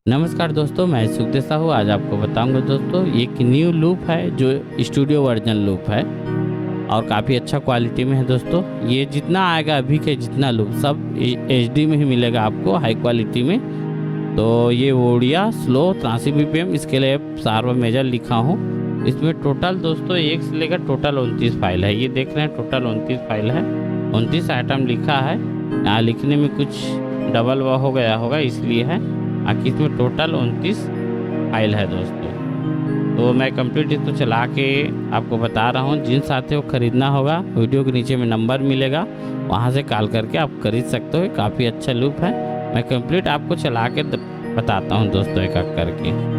नमस्कार दोस्तों, मैं सुखदेव साहू आज आपको बताऊंगा दोस्तों एक न्यू लूप है जो स्टूडियो वर्जन लूप है और काफ़ी अच्छा क्वालिटी में है दोस्तों। ये जितना आएगा अभी के जितना लूप सब HD में ही मिलेगा आपको हाई क्वालिटी में। तो ये वोडिया स्लो 83 BPM इसके लिए सार्वा मेजर लिखा हूँ। इसमें टोटल दोस्तों एक से लेकर टोटल 29 फाइल है। ये देख रहे हैं टोटल 29 फाइल है, 29 आइटम लिखा है। यहाँ लिखने में कुछ डबल व हो गया होगा इसलिए है, बाकी इसमें टोटल 29 फाइल है दोस्तों। तो मैं कंप्लीट इसको चला के आपको बता रहा हूँ। जिन साथियों को ख़रीदना होगा वीडियो के नीचे में नंबर मिलेगा, वहाँ से कॉल करके आप खरीद सकते हो। काफ़ी अच्छा लूप है, मैं कंप्लीट आपको चला के बताता हूँ दोस्तों एक एक करके।